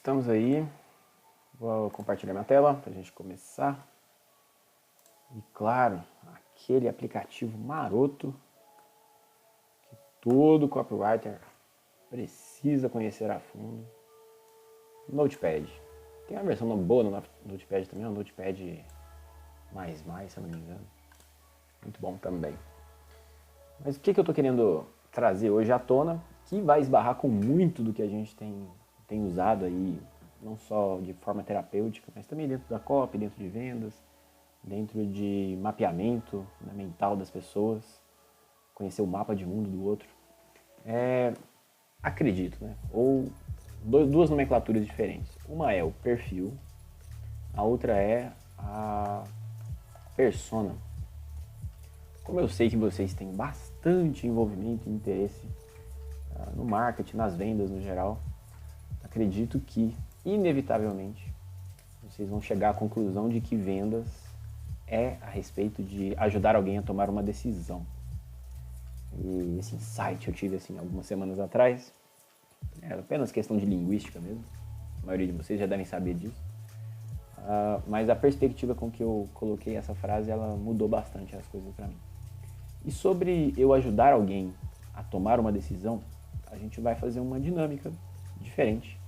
estamos aí. Vou compartilhar minha tela para a gente começar. E claro, aquele aplicativo maroto que todo copywriter precisa conhecer a fundo. Notepad. Tem uma versão boa no Notepad também, o Notepad++, se eu não me engano. Muito bom também. Mas o que eu estou querendo trazer hoje à tona, que vai esbarrar com muito do que a gente tem usado aí, não só de forma terapêutica, mas também dentro da copy, dentro de vendas, dentro de mapeamento, né, mental das pessoas, conhecer o mapa de mundo do outro. Acredito, né? Ou duas nomenclaturas diferentes. Uma é o perfil, a outra é a persona. Como eu sei que vocês têm bastante envolvimento e interesse no marketing, nas vendas no geral, acredito que, inevitavelmente, vocês vão chegar à conclusão de que vendas é a respeito de ajudar alguém a tomar uma decisão. E esse insight eu tive assim algumas semanas atrás. Era apenas questão de linguística mesmo. A maioria de vocês já devem saber disso. Mas a perspectiva com que eu coloquei essa frase, ela mudou bastante as coisas para mim. E sobre eu ajudar alguém a tomar uma decisão, a gente vai fazer uma dinâmica diferente,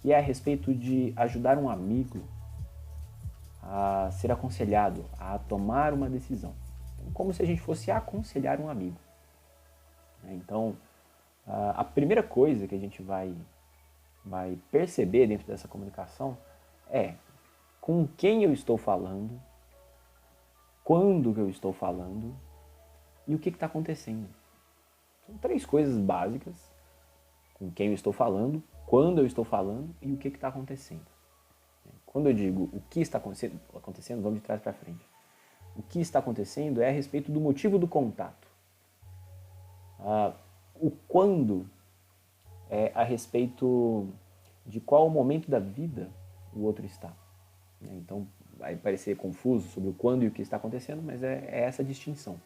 que é a respeito de ajudar um amigo a ser aconselhado a tomar uma decisão. Como se a gente fosse aconselhar um amigo. Então, a primeira coisa que a gente vai perceber dentro dessa comunicação é com quem eu estou falando, quando que eu estou falando e o que está acontecendo. São três coisas básicas: com quem eu estou falando, quando eu estou falando e o que está acontecendo. Quando eu digo o que está acontecendo, vamos de trás para frente. O que está acontecendo é a respeito do motivo do contato. O quando é a respeito de qual momento da vida o outro está. Então, vai parecer confuso sobre o quando e o que está acontecendo, mas é essa distinção.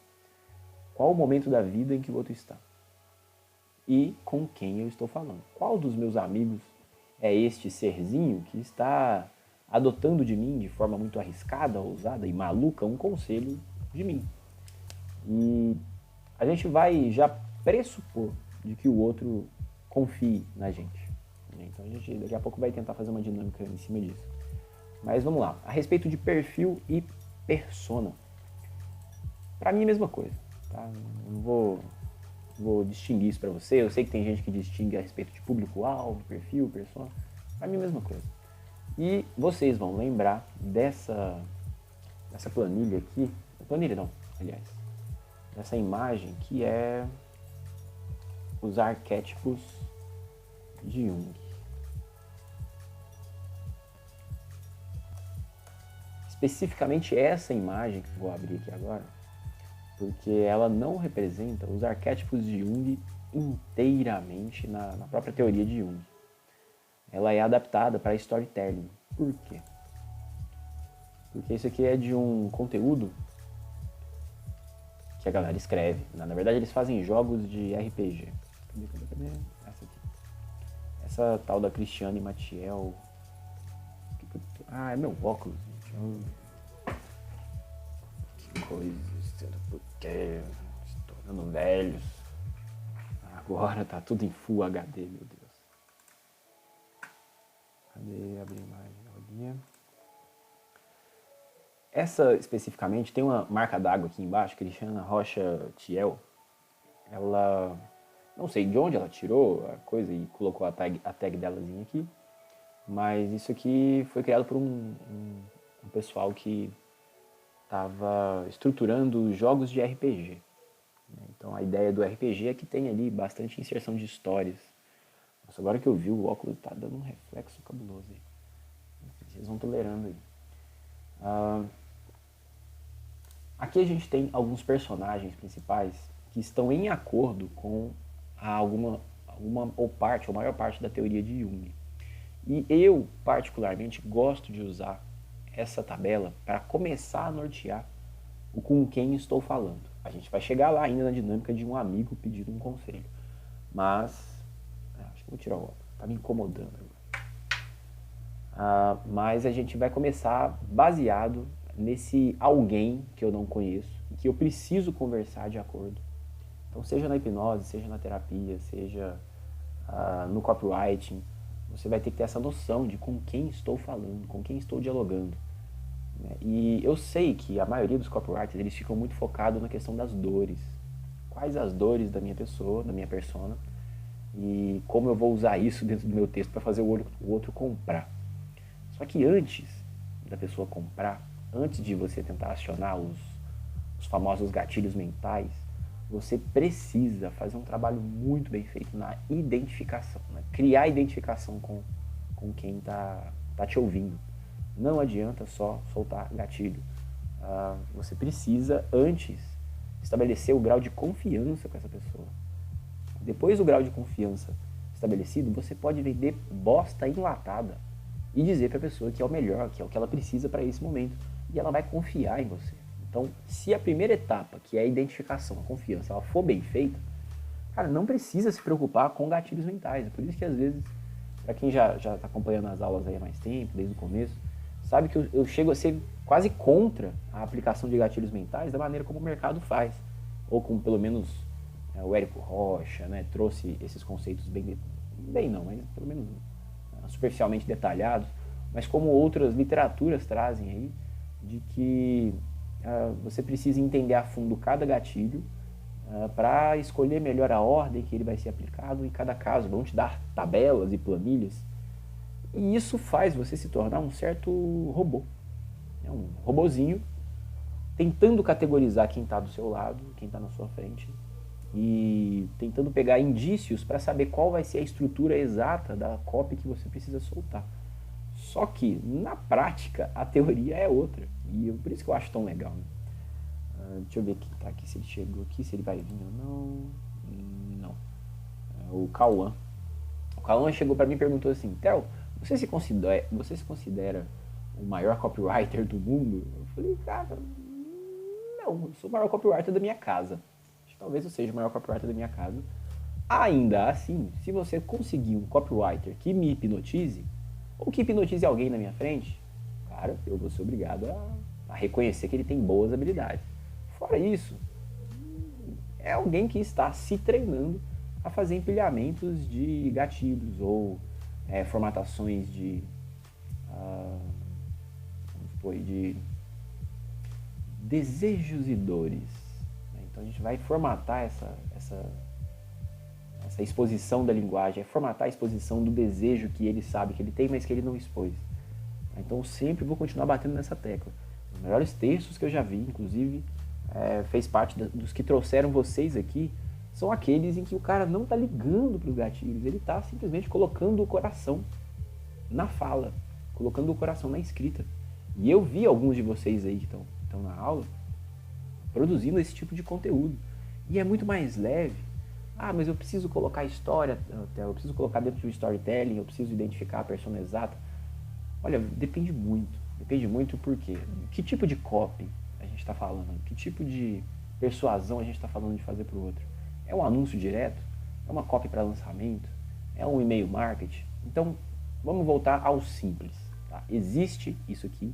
Qual o momento da vida em que o outro está? E com quem eu estou falando? Qual dos meus amigos é este serzinho que está adotando de mim de forma muito arriscada, ousada e maluca um conselho de mim? E a gente vai já pressupor de que o outro confie na gente. Então a gente daqui a pouco vai tentar fazer uma dinâmica em cima disso. Mas vamos lá, a respeito de perfil e persona. Para mim é a mesma coisa, tá? Eu não vou distinguir isso para você. Eu sei que tem gente que distingue a respeito de público-alvo, perfil, persona. Para mim é a mesma coisa. E vocês vão lembrar dessa planilha aqui, planilha não, aliás, dessa imagem que é os arquétipos de Jung. Especificamente essa imagem que eu vou abrir aqui agora, porque ela não representa os arquétipos de Jung inteiramente na própria teoria de Jung. Ela é adaptada para storytelling. Por quê? Porque isso aqui é de um conteúdo que a galera escreve. Na verdade, eles fazem jogos de RPG. Cadê? Essa aqui. Essa tal da Cristiane Matiel. É meu óculos, gente. Que coisa. Porque estou ficando velhos. Agora tá tudo em Full HD, meu Deus. Cadê? Abrir imagem. Essa especificamente tem uma marca d'água aqui embaixo, Cristiana Rocha Thiel. Ela, não sei de onde ela tirou a coisa e colocou a tag delazinha aqui, mas isso aqui foi criado por um pessoal que estava estruturando jogos de RPG. Então a ideia do RPG é que tem ali bastante inserção de histórias. Nossa, agora que eu vi, o óculos tá dando um reflexo cabuloso aí. Vocês vão tolerando aí. Aqui a gente tem alguns personagens principais que estão em acordo com alguma ou parte, ou maior parte da teoria de Jung. E eu, particularmente, gosto de usar essa tabela para começar a nortear o com quem estou falando. A gente vai chegar lá ainda na dinâmica de um amigo pedindo um conselho. Mas, acho que vou tirar o óculos, tá me incomodando agora. Mas a gente vai começar baseado nesse alguém que eu não conheço e que eu preciso conversar de acordo. Então, seja na hipnose, seja na terapia, seja no copywriting, você vai ter que ter essa noção de com quem estou falando, com quem estou dialogando. Né? E eu sei que a maioria dos copywriters eles ficam muito focados na questão das dores. Quais as dores da minha pessoa, da minha persona, e como eu vou usar isso dentro do meu texto para fazer o outro comprar. Só que antes da pessoa comprar, antes de você tentar acionar os famosos gatilhos mentais, você precisa fazer um trabalho muito bem feito na identificação, né? Criar identificação com quem está te ouvindo. Não adianta só soltar gatilho. Você precisa, antes, estabelecer o grau de confiança com essa pessoa. Depois do grau de confiança estabelecido, você pode vender bosta enlatada e dizer para a pessoa que é o melhor, que é o que ela precisa para esse momento. E ela vai confiar em você. Então, se a primeira etapa, que é a identificação, a confiança, ela for bem feita, cara, não precisa se preocupar com gatilhos mentais. É por isso que às vezes, para quem já está acompanhando as aulas aí há mais tempo, desde o começo, sabe que eu chego a ser quase contra a aplicação de gatilhos mentais da maneira como o mercado faz. Ou como pelo menos o Érico Rocha, né, trouxe esses conceitos bem não, mas pelo menos superficialmente detalhados, mas como outras literaturas trazem aí, de que você precisa entender a fundo cada gatilho para escolher melhor a ordem que ele vai ser aplicado em cada caso. Vão te dar tabelas e planilhas. E isso faz você se tornar um certo robô. Um robozinho tentando categorizar quem está do seu lado, quem está na sua frente, e tentando pegar indícios para saber qual vai ser a estrutura exata da copy que você precisa soltar. Só que, na prática, a teoria é outra. E por isso que eu acho tão legal. Né? Deixa eu ver quem tá aqui, se ele chegou aqui, se ele vai vir ou não. Não. O Cauã. O Cauã chegou para mim e perguntou assim, Theo, você se considera o maior copywriter do mundo? Eu falei, cara, não, eu sou o maior copywriter da minha casa. Talvez eu seja o maior copywriter da minha casa. Ainda assim, se você conseguir um copywriter que me hipnotize, ou que hipnotize alguém na minha frente, cara, eu vou ser obrigado a reconhecer que ele tem boas habilidades. Fora isso, é alguém que está se treinando a fazer empilhamentos de gatilhos ou formatações de desejos e dores. Então a gente vai formatar essa exposição da linguagem, formatar a exposição do desejo que ele sabe que ele tem, mas que ele não expôs. Então eu sempre vou continuar batendo nessa tecla. Os melhores textos que eu já vi, inclusive, fez parte dos que trouxeram vocês aqui, são aqueles em que o cara não está ligando para os gatilhos, ele está simplesmente colocando o coração na fala, colocando o coração na escrita. E eu vi alguns de vocês aí que estão na aula produzindo esse tipo de conteúdo. E é muito mais leve. Mas eu preciso colocar história, eu preciso colocar dentro de um storytelling, eu preciso identificar a persona exata. Olha, depende muito. Depende muito porque que tipo de copy a gente está falando, que tipo de persuasão a gente está falando de fazer para o outro. É um anúncio direto? É uma copy para lançamento? É um e-mail marketing? Então, vamos voltar ao simples. Tá? Existe isso aqui.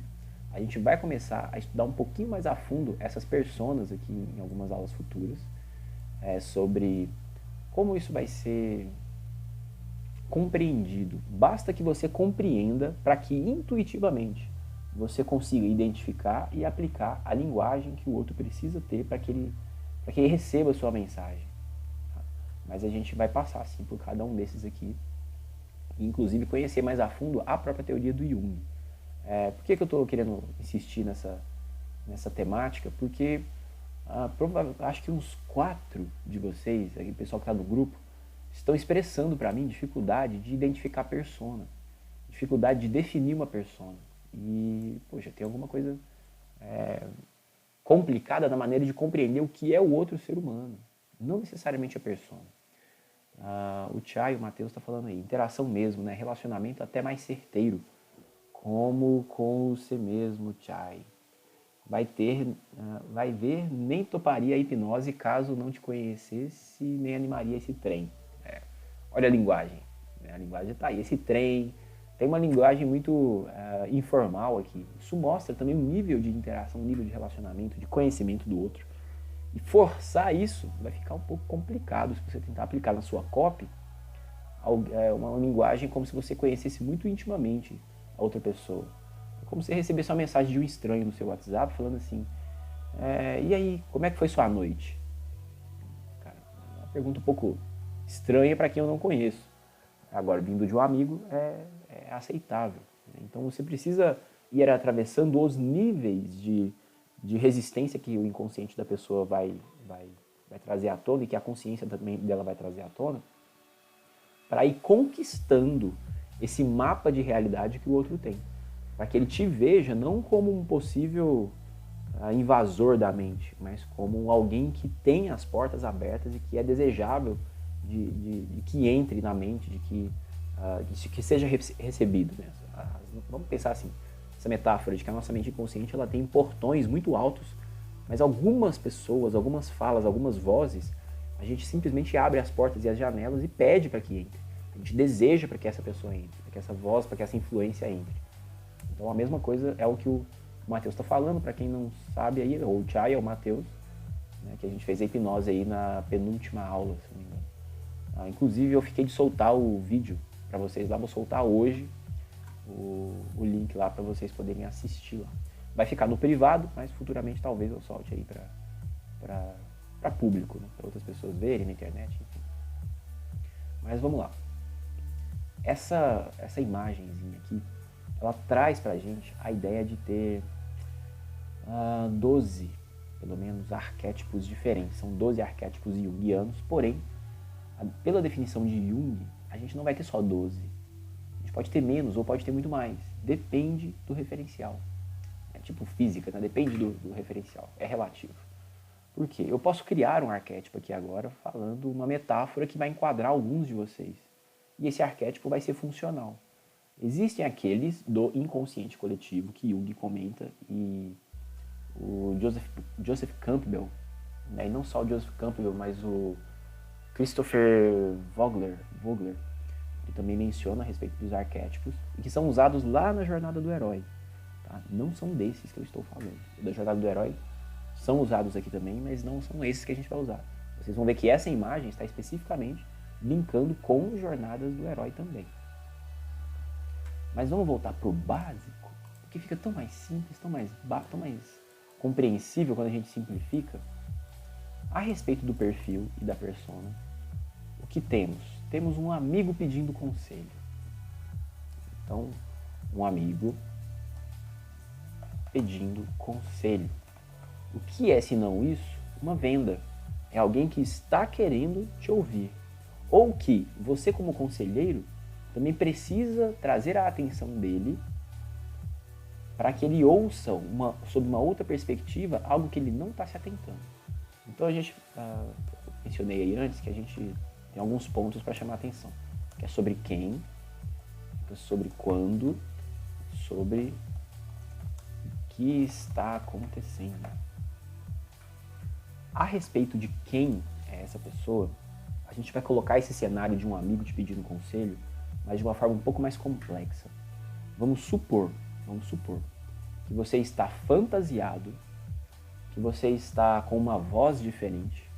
A gente vai começar a estudar um pouquinho mais a fundo essas personas aqui em algumas aulas futuras, sobre como isso vai ser compreendido. Basta que você compreenda para que intuitivamente você consiga identificar e aplicar a linguagem que o outro precisa ter para que ele receba a sua mensagem. Tá? Mas a gente vai passar assim por cada um desses aqui, e inclusive conhecer mais a fundo a própria teoria do Jung. Por que eu estou querendo insistir nessa temática? Porque acho que uns 4 de vocês, o pessoal que está no grupo, estão expressando para mim dificuldade de identificar a persona, dificuldade de definir uma persona. E, poxa, tem alguma coisa complicada na maneira de compreender o que é o outro ser humano, não necessariamente a persona. O Thiago, o Matheus está falando aí, interação mesmo, né? Relacionamento até mais certeiro. Como com você mesmo, Chai. Vai ver, nem toparia a hipnose caso não te conhecesse, nem animaria esse trem. Olha a linguagem. A linguagem está aí. Esse trem tem uma linguagem muito informal aqui. Isso mostra também um nível de interação, um nível de relacionamento, de conhecimento do outro. E forçar isso vai ficar um pouco complicado se você tentar aplicar na sua copy uma linguagem como se você conhecesse muito intimamente a outra pessoa. É como se você recebesse uma mensagem de um estranho no seu WhatsApp falando assim, e aí, como é que foi sua noite? Cara, é uma pergunta um pouco estranha para quem eu não conheço. Agora, vindo de um amigo, é aceitável. Então você precisa ir atravessando os níveis de resistência que o inconsciente da pessoa vai trazer à tona e que a consciência também dela vai trazer à tona, para ir conquistando esse mapa de realidade que o outro tem. Para que ele te veja não como um possível invasor da mente, mas como alguém que tem as portas abertas e que é desejável de que entre na mente, de que seja recebido. Né? Vamos pensar assim, essa metáfora de que a nossa mente inconsciente ela tem portões muito altos, mas algumas pessoas, algumas falas, algumas vozes, a gente simplesmente abre as portas e as janelas e pede para que entre. A gente deseja para que essa pessoa entre, para que essa voz, para que essa influência entre. Então a mesma coisa é o que o Matheus está falando, para quem não sabe aí, o Chai é o Matheus, né, que a gente fez a hipnose aí na penúltima aula, se não me engano. Inclusive eu fiquei de soltar o vídeo para vocês lá, vou soltar hoje o link lá para vocês poderem assistir lá. Vai ficar no privado, mas futuramente talvez eu solte aí para público, né, para outras pessoas verem na internet, enfim. Mas vamos lá. Essa imagenzinha aqui, ela traz pra gente a ideia de ter 12, pelo menos, arquétipos diferentes. São 12 arquétipos junguianos, porém, pela definição de Jung, a gente não vai ter só 12. A gente pode ter menos ou pode ter muito mais. Depende do referencial. É tipo física, né? Depende do referencial. É relativo. Por quê? Eu posso criar um arquétipo aqui agora falando uma metáfora que vai enquadrar alguns de vocês. E esse arquétipo vai ser funcional. Existem aqueles do inconsciente coletivo que Jung comenta e o Joseph Campbell, né? E não só o Joseph Campbell, mas o Christopher Vogler, ele também menciona a respeito dos arquétipos e que são usados lá na Jornada do Herói. Tá? Não são desses que eu estou falando. O da Jornada do Herói são usados aqui também, mas não são esses que a gente vai usar. Vocês vão ver que essa imagem está especificamente linkando com Jornadas do Herói também. Mas vamos voltar para o básico, porque fica tão mais simples, tão mais compreensível quando a gente simplifica. A respeito do perfil e da persona, o que temos? Temos um amigo pedindo conselho. Então, um amigo pedindo conselho. O que é, se não isso? Uma venda. É alguém que está querendo te ouvir. Ou que você, como conselheiro, também precisa trazer a atenção dele para que ele ouça sob uma outra perspectiva algo que ele não está se atentando. Então a gente, mencionei aí antes que a gente tem alguns pontos para chamar a atenção. Que é sobre quem, sobre quando, sobre o que está acontecendo. A respeito de quem é essa pessoa, a gente vai colocar esse cenário de um amigo te pedindo conselho, mas de uma forma um pouco mais complexa. Vamos supor que você está fantasiado, que você está com uma voz diferente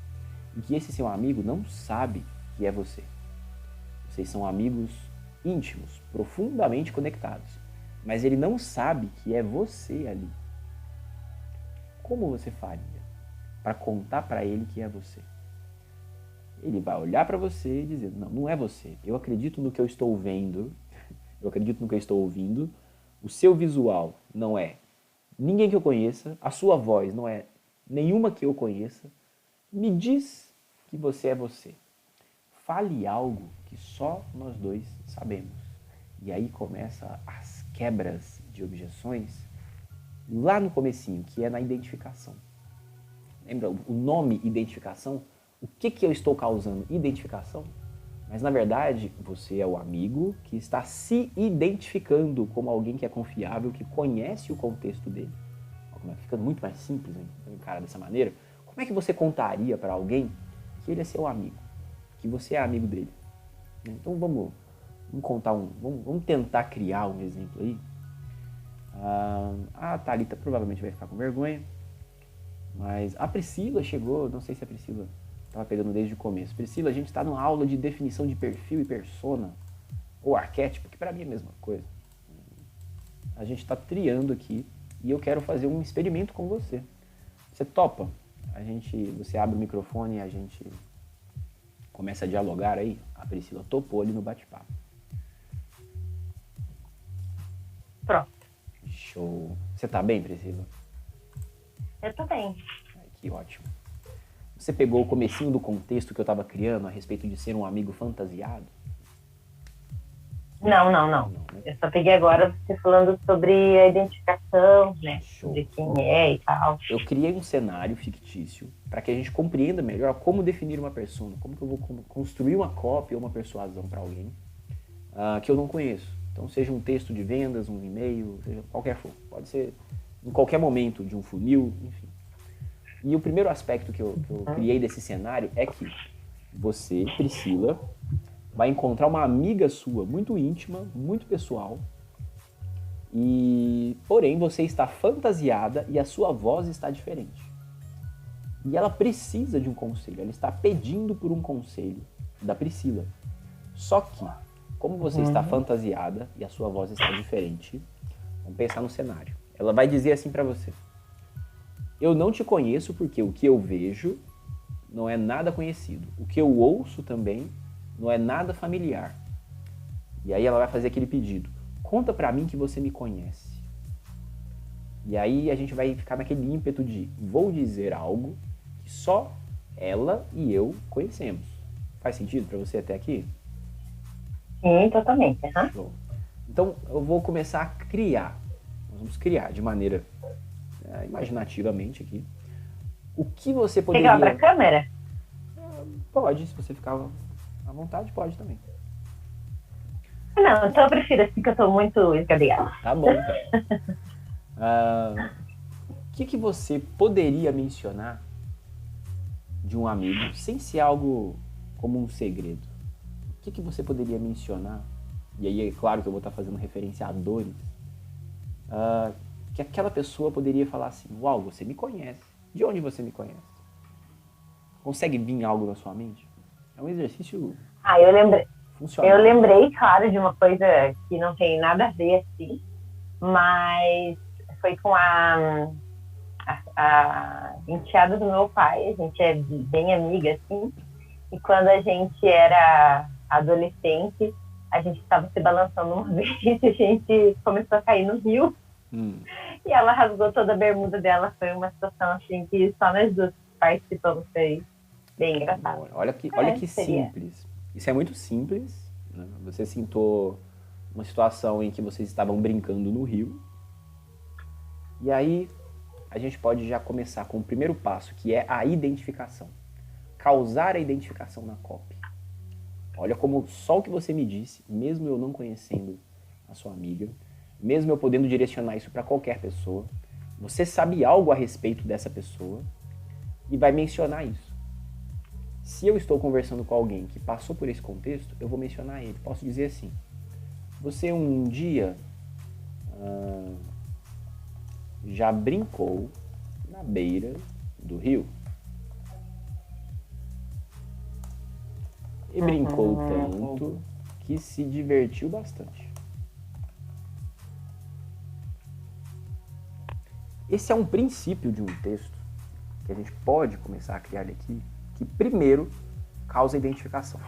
e que esse seu amigo não sabe que é você. Vocês são amigos íntimos, profundamente conectados, mas ele não sabe que é você ali. Como você faria para contar para ele que é você? Ele vai olhar para você e dizer, não é você. Eu acredito no que eu estou vendo, eu acredito no que eu estou ouvindo. O seu visual não é ninguém que eu conheça, a sua voz não é nenhuma que eu conheça. Me diz que você é você. Fale algo que só nós dois sabemos. E aí começa as quebras de objeções lá no comecinho, que é na identificação. Lembra o nome identificação? O que eu estou causando? Identificação? Mas na verdade, você é o amigo que está se identificando como alguém que é confiável, que conhece o contexto dele. Fica muito mais simples, né? Encarar dessa maneira. Como é que você contaria para alguém que ele é seu amigo? Que você é amigo dele? Então vamos Vamos tentar criar um exemplo aí. A Thalita provavelmente vai ficar com vergonha, mas a Priscila chegou, não sei se a Priscila estava pegando desde o começo. Priscila, a gente está numa aula de definição de perfil e persona, ou arquétipo, que para mim é a mesma coisa. A gente está triando aqui e eu quero fazer um experimento com você. Você topa? Você abre o microfone e a gente começa a dialogar aí. A Priscila topou ali no bate-papo. Pronto. Show. Você tá bem, Priscila? Eu tô bem. Ai, que ótimo. Você pegou o comecinho do contexto que eu estava criando a respeito de ser um amigo fantasiado? Não. Não, né? Eu só peguei agora você falando sobre a identificação, né? Show. De quem é e tal. Eu criei um cenário fictício para que a gente compreenda melhor como definir uma persona, como que eu vou construir uma cópia ou uma persuasão para alguém que eu não conheço. Então, seja um texto de vendas, um e-mail, seja qualquer for. Pode ser em qualquer momento de um funil, enfim. E o primeiro aspecto que eu criei desse cenário é que você, Priscila, vai encontrar uma amiga sua muito íntima, muito pessoal, porém você está fantasiada e a sua voz está diferente. E ela precisa de um conselho, ela está pedindo por um conselho da Priscila. Só que, como você está fantasiada e a sua voz está diferente, vamos pensar no cenário. Ela vai dizer assim para você: eu não te conheço porque o que eu vejo não é nada conhecido. O que eu ouço também não é nada familiar. E aí ela vai fazer aquele pedido: conta pra mim que você me conhece. E aí a gente vai ficar naquele ímpeto de vou dizer algo que só ela e eu conhecemos. Faz sentido pra você até aqui? Sim, totalmente. Show. Então eu vou começar a criar. Nós vamos criar de maneira imaginativamente aqui. O que você poderia... Pegar pra câmera? Pode, se você ficar à vontade, pode também. Não, então eu prefiro assim que eu tô muito esgadeada. Tá bom, então. O que você poderia mencionar de um amigo, sem ser algo como um segredo? O que você poderia mencionar? E aí é claro que eu vou estar fazendo referência a dores. Que aquela pessoa poderia falar assim: uau, você me conhece. De onde você me conhece? Consegue vir algo na sua mente? É um exercício Eu lembrei. funcional. Eu lembrei, claro, de uma coisa que não tem nada a ver assim, mas foi com a enteada do meu pai. A gente é bem amiga, assim, e quando a gente era adolescente, a gente estava se balançando uma vez e a gente começou a cair no rio. E ela rasgou toda a bermuda dela. Foi uma situação assim que só nós duas participamos. Foi bem engraçado. Olha que simples. Isso é muito simples, né? Você citou uma situação em que vocês estavam brincando no rio. E aí a gente pode já começar com o primeiro passo, que é a identificação. Causar a identificação na cópia. Olha como só o que você me disse, mesmo eu não conhecendo a sua amiga, mesmo eu podendo direcionar isso para qualquer pessoa, você sabe algo a respeito dessa pessoa e vai mencionar isso. Se eu estou conversando com alguém que passou por esse contexto, eu vou mencionar ele. Posso dizer assim: você um dia já brincou na beira do rio? E brincou tanto que se divertiu bastante. Esse é um princípio de um texto que a gente pode começar a criar aqui, que primeiro causa identificação.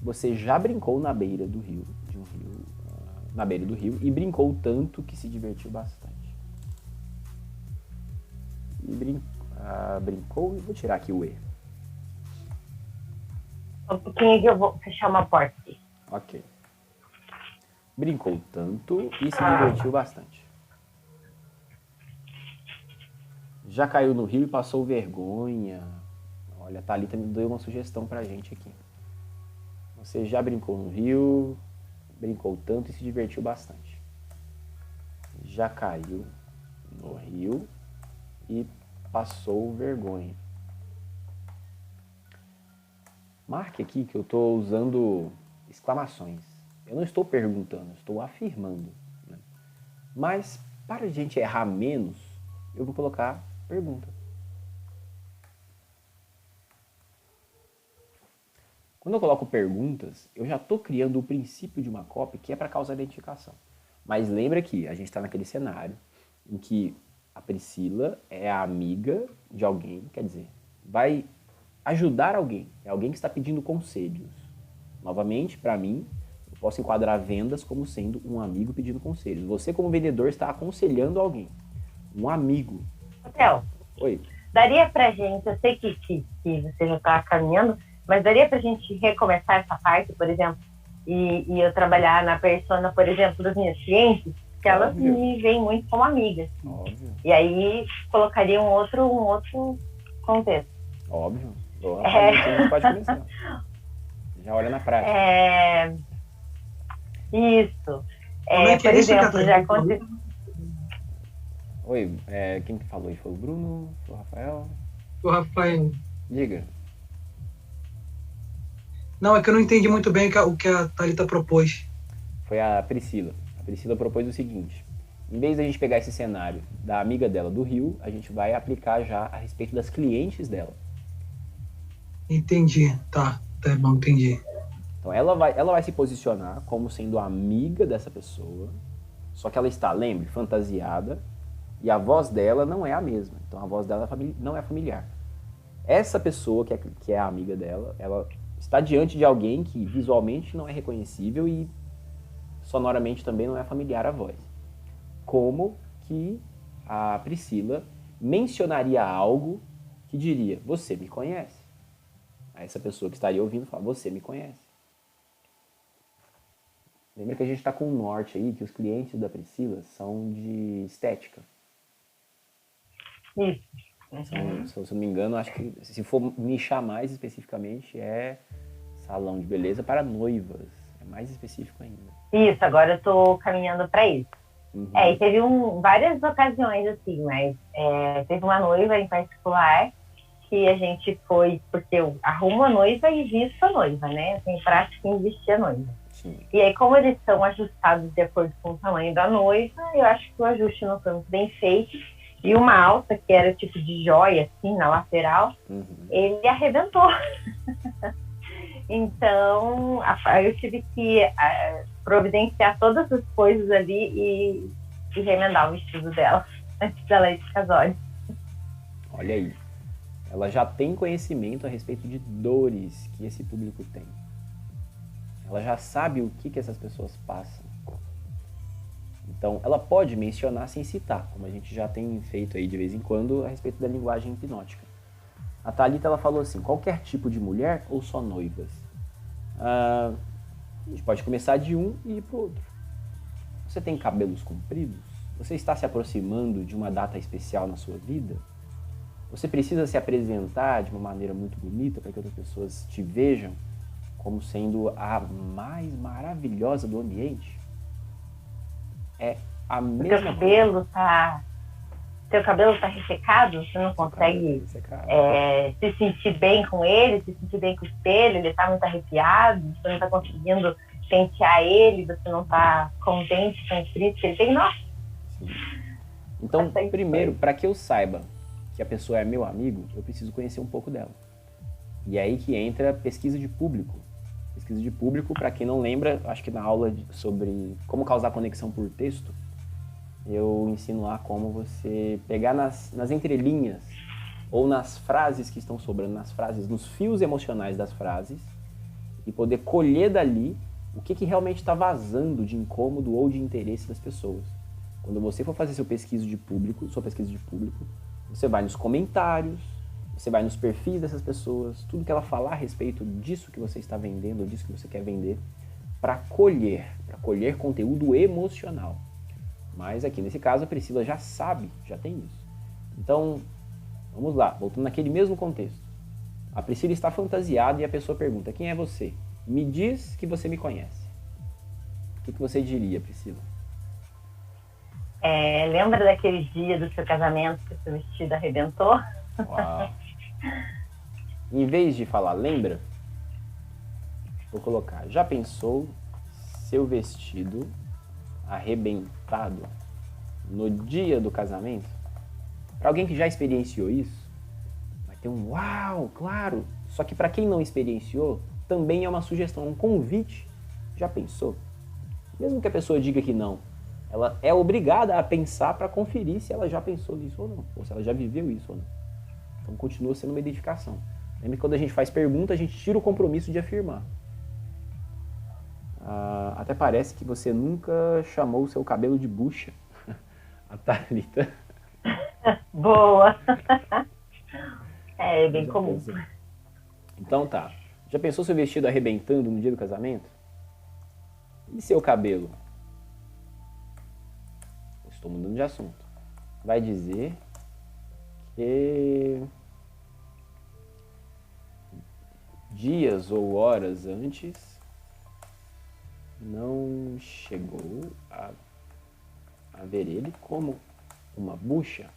Você já brincou na beira do rio, na beira do rio, e brincou tanto que se divertiu bastante. E brincou, vou tirar aqui o E. Um pouquinho que eu vou fechar uma porta aqui. Ok. Brincou tanto e se divertiu bastante. Já caiu no rio e passou vergonha. Olha, a Thalita me deu uma sugestão pra gente aqui. Você já brincou no rio, brincou tanto e se divertiu bastante. Já caiu no rio e passou vergonha. Marque aqui que eu estou usando exclamações. Eu não estou perguntando, estou afirmando. Né? Mas, para a gente errar menos, eu vou colocar pergunta. Quando eu coloco perguntas, eu já estou criando o princípio de uma copy que é para causar identificação. Mas lembra que a gente está naquele cenário em que a Priscila é a amiga de alguém, quer dizer, vai ajudar alguém. É alguém que está pedindo conselhos. Novamente, para mim, eu posso enquadrar vendas como sendo um amigo pedindo conselhos. Você, como vendedor, está aconselhando alguém. Um amigo. Theo, Oi. daria pra gente, eu sei que você já está caminhando, mas daria pra gente recomeçar essa parte, por exemplo, e eu trabalhar na persona, por exemplo, das minhas clientes, que elas me veem muito como amigas. Óbvio. E aí colocaria um outro contexto. Óbvio. A gente pode começar. Já olha na prática. Isso. Como é que por é isso, exemplo, Catarina? já aconteceu. Oi, quem que falou aí? Foi o Bruno? Foi o Rafael? O Rafael. Diga. Não, é que eu não entendi muito bem o que a Thalita propôs. Foi a Priscila. A Priscila propôs o seguinte: em vez de a gente pegar esse cenário da amiga dela do Rio, a gente vai aplicar já a respeito das clientes dela. Entendi. Tá bom, entendi. Então ela vai se posicionar como sendo amiga dessa pessoa, só que ela está, lembre, fantasiada, e a voz dela não é a mesma. Então a voz dela não é familiar. Essa pessoa que é a amiga dela, ela está diante de alguém que visualmente não é reconhecível e sonoramente também não é familiar a voz. Como que a Priscila mencionaria algo que diria: você me conhece. A essa pessoa que estaria ouvindo fala: você me conhece. Lembra que a gente está com um norte aí, que os clientes da Priscila são de estética. Isso. Se eu não me engano, acho que se for nichar mais especificamente, é salão de beleza para noivas. É mais específico ainda. Isso, agora eu estou caminhando para isso. Uhum. E teve várias ocasiões, assim, mas teve uma noiva em particular que a gente foi, porque eu arrumo a noiva e visto a noiva, né? Eu tenho prática em vestir a noiva. Sim. E aí, como eles são ajustados de acordo com o tamanho da noiva, eu acho que o ajuste não foi muito bem feito. E uma alça, que era tipo de joia, assim, na lateral, ele arrebentou. Então, eu tive que providenciar todas as coisas ali e remendar o vestido dela antes dela ir de casório. Olha aí. Ela já tem conhecimento a respeito de dores que esse público tem. Ela já sabe o que essas pessoas passam. Então, ela pode mencionar sem citar, como a gente já tem feito aí de vez em quando a respeito da linguagem hipnótica. A Thalita, ela falou assim: qualquer tipo de mulher ou só noivas? A gente pode começar de um e ir para o outro. Você tem cabelos compridos? Você está se aproximando de uma data especial na sua vida? Você precisa se apresentar de uma maneira muito bonita para que outras pessoas te vejam como sendo a mais maravilhosa do ambiente? É a mesma coisa. Teu cabelo tá ressecado, você não consegue se sentir bem com ele, se sentir bem com o espelho, ele tá muito arrepiado, você não tá conseguindo pentear ele, você não tá contente com o frizz que ele tem, nossa. Sim. Então, primeiro, para que eu saiba que a pessoa é meu amigo, eu preciso conhecer um pouco dela. E é aí que entra pesquisa de público. Pesquisa de público, para quem não lembra, acho que na aula sobre como causar conexão por texto, eu ensino lá como você pegar nas entrelinhas ou nas frases que estão sobrando, nos fios emocionais das frases e poder colher dali o que realmente está vazando de incômodo ou de interesse das pessoas. Quando você for fazer sua pesquisa de público, você vai nos comentários, você vai nos perfis dessas pessoas, tudo que ela falar a respeito disso que você está vendendo ou disso que você quer vender, para colher conteúdo emocional. Mas aqui nesse caso a Priscila já sabe, já tem isso. Então, vamos lá, voltando naquele mesmo contexto. A Priscila está fantasiada e a pessoa pergunta: quem é você? Me diz que você me conhece. O que você diria, Priscila? Lembra daquele dia do seu casamento que o seu vestido arrebentou? Uau. Em vez de falar lembra, vou colocar: já pensou seu vestido arrebentado no dia do casamento? Para alguém que já experienciou isso, vai ter um uau, claro. Só que para quem não experienciou, também é uma sugestão, um convite. Já pensou? Mesmo que a pessoa diga que não, ela é obrigada a pensar para conferir se ela já pensou nisso ou não, ou se ela já viveu isso ou não. Então continua sendo uma identificação. Lembra que quando a gente faz pergunta, a gente tira o compromisso de afirmar. Até parece que você nunca chamou o seu cabelo de bucha. A Thalita. Boa! É bem comum. Pensou? Então tá. Já pensou seu vestido arrebentando no dia do casamento? E seu cabelo? Estou mudando de assunto. Vai dizer que dias ou horas antes não chegou a ver ele como uma bucha.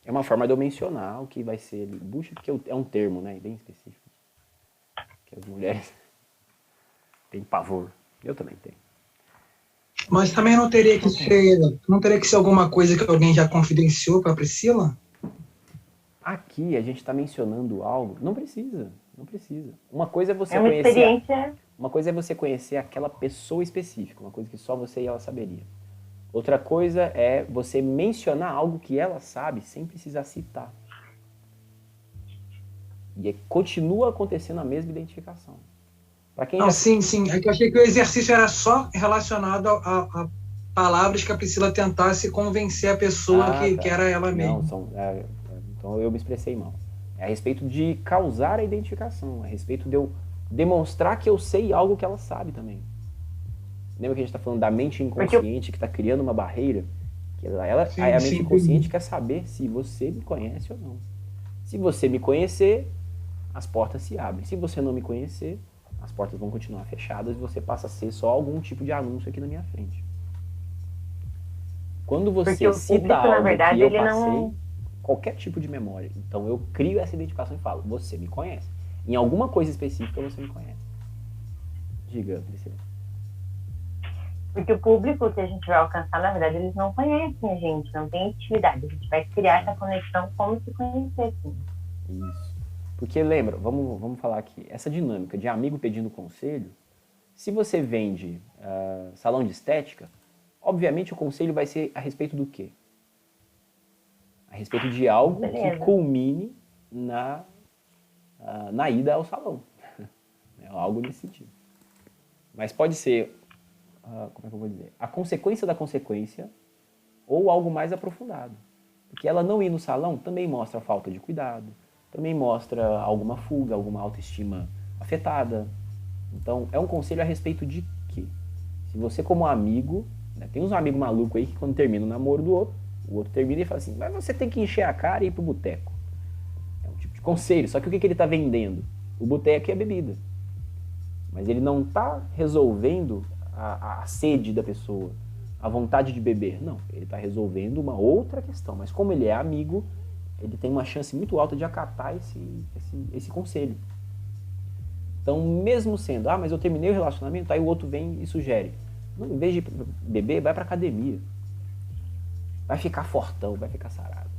É uma forma de eu mencionar o que vai ser bucha, porque é um termo, né, bem específico, que as mulheres têm pavor. Eu também tenho. Mas também não teria que ser alguma coisa que alguém já confidenciou para a Priscila? Aqui a gente está mencionando algo. Não precisa. Uma coisa é você uma conhecer. Experiência. Uma coisa é você conhecer aquela pessoa específica, uma coisa que só você e ela saberia. Outra coisa é você mencionar algo que ela sabe sem precisar citar. E continua acontecendo a mesma identificação. Para quem sim. É que eu achei que o exercício era só relacionado a palavras que a Priscila tentasse convencer a pessoa que era ela mesma. Então eu me expressei mal. É a respeito de causar a identificação, a respeito de eu demonstrar que eu sei algo que ela sabe também. Lembra que a gente está falando da mente inconsciente que está criando uma barreira? Que a mente inconsciente quer saber se você me conhece ou não. Se você me conhecer, as portas se abrem. Se você não me conhecer, as portas vão continuar fechadas e você passa a ser só algum tipo de anúncio aqui na minha frente. Quando você cita algo na verdade, que eu passei, qualquer tipo de memória, então eu crio essa identificação e falo, você me conhece. Em alguma coisa específica você me conhece. Diga, Priscila. Porque o público que a gente vai alcançar, na verdade, eles não conhecem a gente, não tem intimidade. A gente vai criar essa conexão como se conhecesse. Isso. Porque lembra, vamos falar aqui, essa dinâmica de amigo pedindo conselho, se você vende salão de estética, obviamente o conselho vai ser a respeito do quê? A respeito de algo que culmine na ida ao salão. Algo nesse sentido. Mas pode ser, como é que eu vou dizer? A consequência da consequência ou algo mais aprofundado. Porque ela não ir no salão também mostra a falta de cuidado, também mostra alguma fuga, alguma autoestima afetada. Então, é um conselho a respeito de quê? Se você como amigo, né, tem uns amigos malucos aí que quando termina o namoro do outro, o outro termina e fala assim, mas você tem que encher a cara e ir pro boteco. É um tipo de conselho, só que o que ele está vendendo? O boteco é a bebida. Mas ele não está resolvendo a sede da pessoa, a vontade de beber. Não, ele está resolvendo uma outra questão. Mas como ele é amigo, ele tem uma chance muito alta de acatar esse conselho. Então, mesmo sendo, mas eu terminei o relacionamento, aí o outro vem e sugere. Não, em vez de beber, vai para academia. Vai ficar fortão, vai ficar sarado.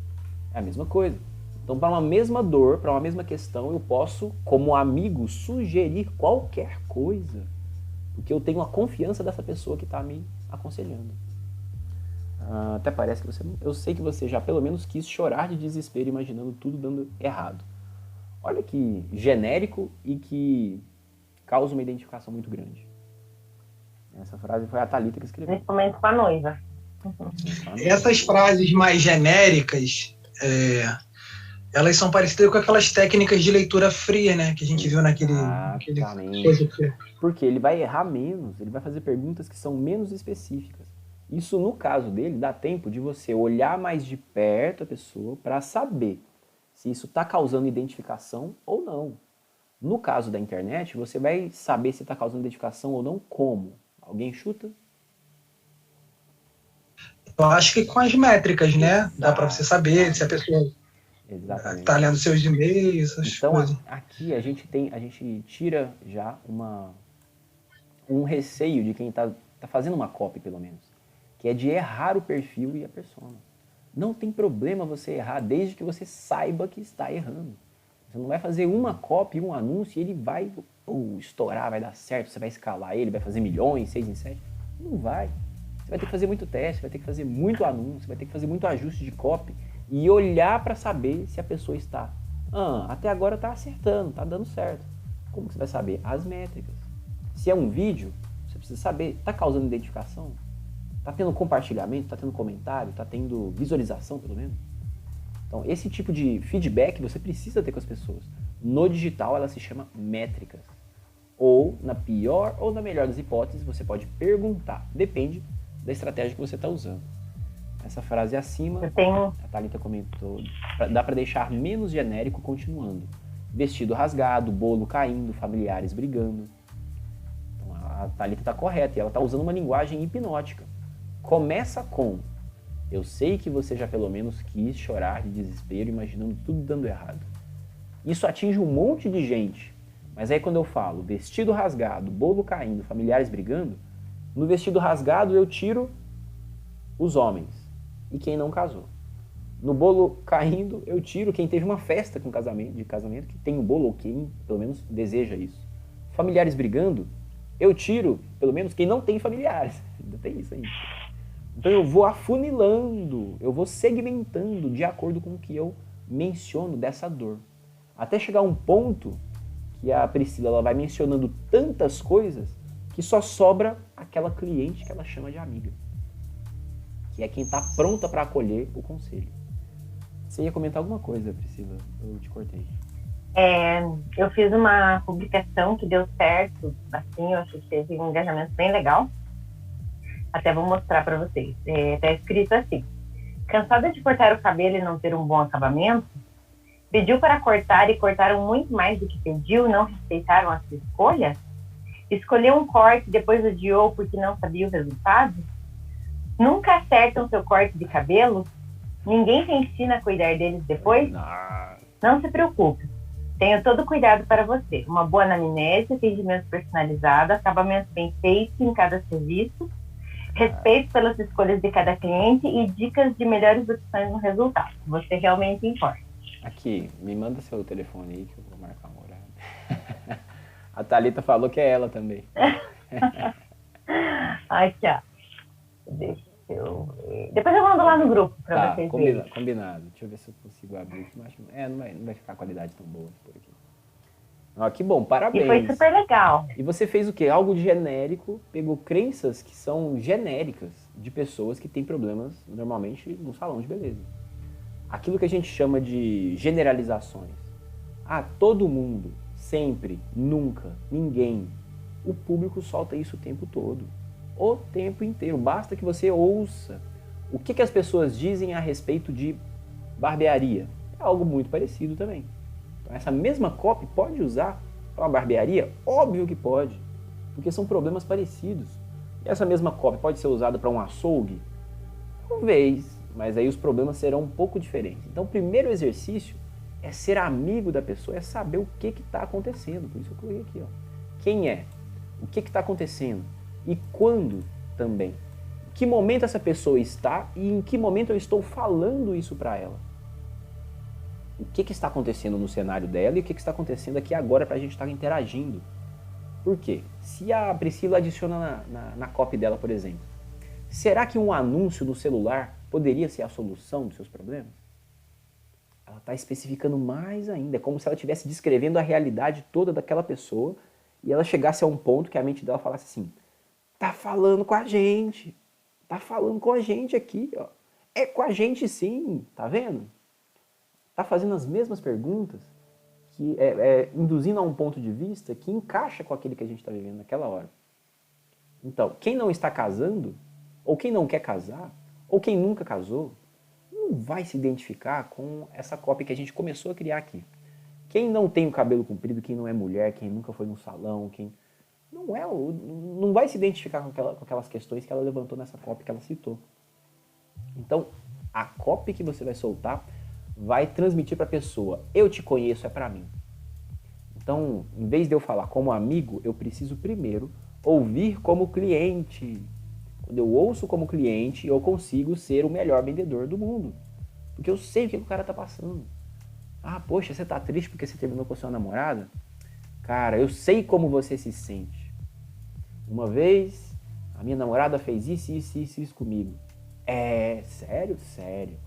É a mesma coisa. Então, para uma mesma dor, para uma mesma questão, eu posso, como amigo, sugerir qualquer coisa, porque eu tenho a confiança dessa pessoa que está me aconselhando. Até parece que eu sei que você já pelo menos quis chorar de desespero imaginando tudo dando errado. Olha que genérico e que causa uma identificação muito grande. Essa frase foi a Thalita que escreveu. Principalmente com a noiva. Essas frases mais genéricas, elas são parecidas com aquelas técnicas de leitura fria, né? Que a gente viu naquele coisa aqui. Porque ele vai errar menos, ele vai fazer perguntas que são menos específicas. Isso, no caso dele, dá tempo de você olhar mais de perto a pessoa para saber se isso está causando identificação ou não. No caso da internet, você vai saber se está causando identificação ou não como? Alguém chuta? Eu acho que com as métricas, né? Dá para você saber se a pessoa Exatamente. Tá lendo seus e-mails, essas então, coisas. Aqui a gente tira já um receio de quem tá fazendo uma copy, pelo menos, que é de errar o perfil e a persona. Não tem problema você errar, desde que você saiba que está errando. Você não vai fazer uma copy, um anúncio, e ele vai estourar, vai dar certo, você vai escalar ele, vai fazer milhões, 6 em 7. Não vai. Você vai ter que fazer muito teste, vai ter que fazer muito anúncio, vai ter que fazer muito ajuste de copy e olhar para saber se a pessoa está. Até agora está acertando, está dando certo. Como que você vai saber? As métricas. Se é um vídeo, você precisa saber, está causando identificação? Está tendo compartilhamento? Está tendo comentário? Está tendo visualização, pelo menos? Então, esse tipo de feedback você precisa ter com as pessoas. No digital, ela se chama métricas. Ou, na pior ou na melhor das hipóteses, você pode perguntar. Depende da estratégia que você está usando. Essa frase acima, a Thalita comentou, dá para deixar menos genérico continuando. Vestido rasgado, bolo caindo, familiares brigando. Então, a Thalita está correta e ela está usando uma linguagem hipnótica. Começa com: eu sei que você já pelo menos quis chorar de desespero imaginando tudo dando errado. Isso atinge um monte de gente. Mas aí quando eu falo vestido rasgado, bolo caindo, familiares brigando, no vestido rasgado eu tiro os homens e quem não casou. No bolo caindo eu tiro quem teve uma festa de casamento, que tem um bolo ou quem pelo menos deseja isso. Familiares brigando, eu tiro pelo menos quem não tem familiares. Ainda tem isso aí. Então eu vou afunilando, eu vou segmentando de acordo com o que eu menciono dessa dor. Até chegar um ponto que a Priscila ela vai mencionando tantas coisas que só sobra aquela cliente que ela chama de amiga. Que é quem está pronta para acolher o conselho. Você ia comentar alguma coisa, Priscila? Eu te cortei. Eu fiz uma publicação que deu certo, assim, eu acho que teve um engajamento bem legal. Até vou mostrar para vocês. Tá escrito assim: cansada de cortar o cabelo e não ter um bom acabamento? Pediu para cortar e cortaram muito mais do que pediu, não respeitaram a sua escolha? Escolheu um corte e depois odiou porque não sabia o resultado? Nunca acertam seu corte de cabelo? Ninguém te ensina a cuidar deles depois? Não se preocupe. Tenho todo cuidado para você. Uma boa anamnese, atendimento personalizado, acabamento bem feito em cada serviço, respeito pelas escolhas de cada cliente e dicas de melhores opções no resultado. Você realmente importa. Aqui, me manda seu telefone aí que eu vou marcar um horário. A Thalita falou que é ela também. Aqui, ó. Deixa eu ver. Depois eu mando lá no grupo pra vocês verem. Combinado. Deixa eu ver se eu consigo abrir aqui. Mas não vai ficar a qualidade tão boa por aqui. Que bom, parabéns. E foi super legal. E você fez o quê? Algo genérico, pegou crenças que são genéricas de pessoas que têm problemas normalmente no salão de beleza. Aquilo que a gente chama de generalizações. Todo mundo, sempre, nunca, ninguém. O público solta isso o tempo todo. O tempo inteiro. Basta que você ouça o que as pessoas dizem a respeito de barbearia. É algo muito parecido também. Então, essa mesma copy pode usar para uma barbearia? Óbvio que pode, porque são problemas parecidos. E essa mesma copy pode ser usada para um açougue? Talvez, mas aí os problemas serão um pouco diferentes. Então, o primeiro exercício é ser amigo da pessoa, é saber o que está acontecendo. Por isso eu coloquei aqui, quem é, o que está acontecendo e quando também. Em que momento essa pessoa está e em que momento eu estou falando isso para ela. O que está acontecendo no cenário dela e o que está acontecendo aqui agora para a gente estar interagindo. Por quê? Se a Priscila adiciona na copy dela, por exemplo, será que um anúncio no celular poderia ser a solução dos seus problemas? Ela está especificando mais ainda. É como se ela estivesse descrevendo a realidade toda daquela pessoa e ela chegasse a um ponto que a mente dela falasse assim: tá falando com a gente. Tá falando com a gente aqui, ó. É com a gente sim, tá vendo? Tá fazendo as mesmas perguntas, que induzindo a um ponto de vista que encaixa com aquele que a gente está vivendo naquela hora. Então, quem não está casando, ou quem não quer casar, ou quem nunca casou, não vai se identificar com essa cópia que a gente começou a criar aqui. Quem não tem o cabelo comprido, quem não é mulher, quem nunca foi num salão, quem não vai se identificar com aquelas questões que ela levantou nessa cópia que ela citou. Então, a cópia que você vai soltar vai transmitir para a pessoa, eu te conheço, é para mim. Então, em vez de eu falar como amigo, eu preciso primeiro ouvir como cliente. Quando eu ouço como cliente, eu consigo ser o melhor vendedor do mundo. Porque eu sei o que o cara tá passando. Ah, poxa, você tá triste porque você terminou com a sua namorada? Cara, eu sei como você se sente. Uma vez, a minha namorada fez isso comigo. É, sério? Sério.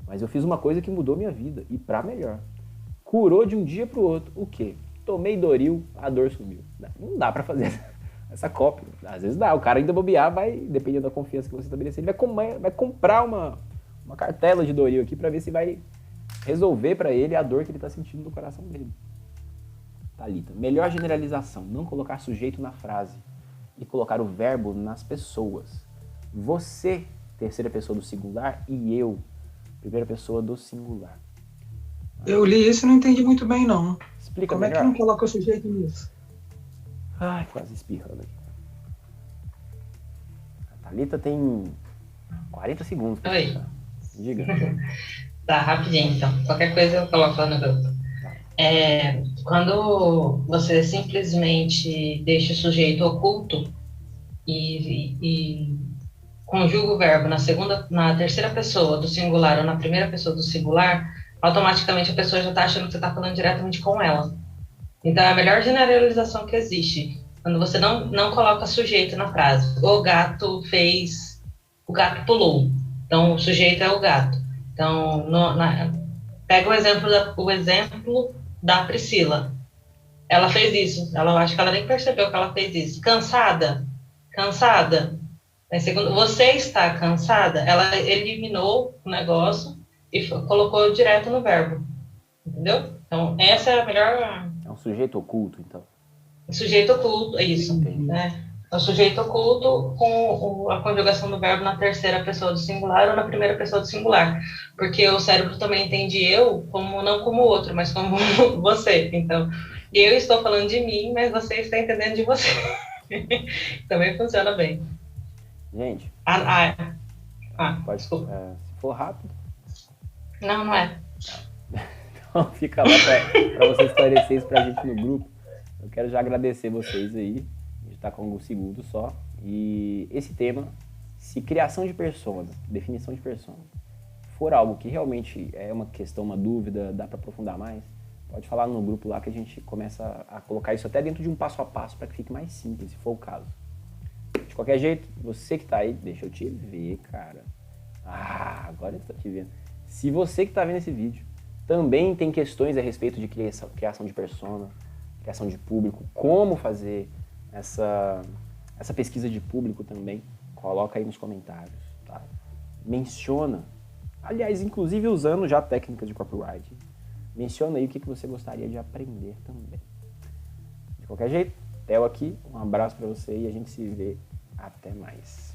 Mas eu fiz uma coisa que mudou minha vida, e pra melhor. Curou de um dia pro outro. O quê? Tomei Doril, a dor sumiu. Não dá pra fazer essa cópia. Às vezes dá. O cara ainda bobear, vai, dependendo da confiança que você estabelecer, ele vai comprar uma cartela de Doril aqui pra ver se vai resolver pra ele a dor que ele tá sentindo no coração dele. Thalita, melhor generalização, não colocar sujeito na frase e colocar o verbo nas pessoas. Você, terceira pessoa do singular, e eu, primeira pessoa do singular. Eu li isso e não entendi muito bem, não. Explica Como melhor. É que não coloca o sujeito nisso? Ai, quase espirrando aqui. A Thalita tem 40 segundos. Oi. Diga. Tá, rapidinho então. Qualquer coisa eu coloco lá no grupo. Quando você simplesmente deixa o sujeito oculto e conjuga o verbo na terceira pessoa do singular ou na primeira pessoa do singular, automaticamente a pessoa já está achando que você está falando diretamente com ela. Então, é a melhor generalização que existe. Quando você não coloca sujeito na frase. O gato fez... O gato pulou. Então, o sujeito é o gato. Então, pega o exemplo da Priscila. Ela fez isso. Eu acho que ela nem percebeu que ela fez isso. Cansada? Cansada? Segundo, você está cansada? Ela eliminou o negócio e colocou direto no verbo. Entendeu? Então, essa é a melhor... É um sujeito oculto, então. Sujeito oculto, é isso. Né? É o sujeito oculto com a conjugação do verbo na terceira pessoa do singular ou na primeira pessoa do singular. Porque o cérebro também entende eu não como o outro, mas como você. Então, eu estou falando de mim, mas você está entendendo de você. Também funciona bem. Gente. Pode. Desculpa. Se for rápido. Não é. Então fica lá para você esclarecer isso pra gente no grupo. Eu quero já agradecer vocês aí. A gente tá com alguns segundos só. E esse tema, se criação de persona, definição de persona, for algo que realmente é uma questão, uma dúvida, dá para aprofundar mais, pode falar no grupo lá que a gente começa a colocar isso até dentro de um passo a passo para que fique mais simples, se for o caso. De qualquer jeito, você que tá aí, deixa eu te ver, cara. Agora eu tô te vendo. Se você que tá vendo esse vídeo também tem questões a respeito de criação de persona, criação de público, como fazer essa pesquisa de público também, coloca aí nos comentários, tá? Menciona, aliás, inclusive usando já técnicas de copyright, menciona aí o que você gostaria de aprender também. De qualquer jeito, Theo aqui, um abraço pra você e a gente se vê até mais.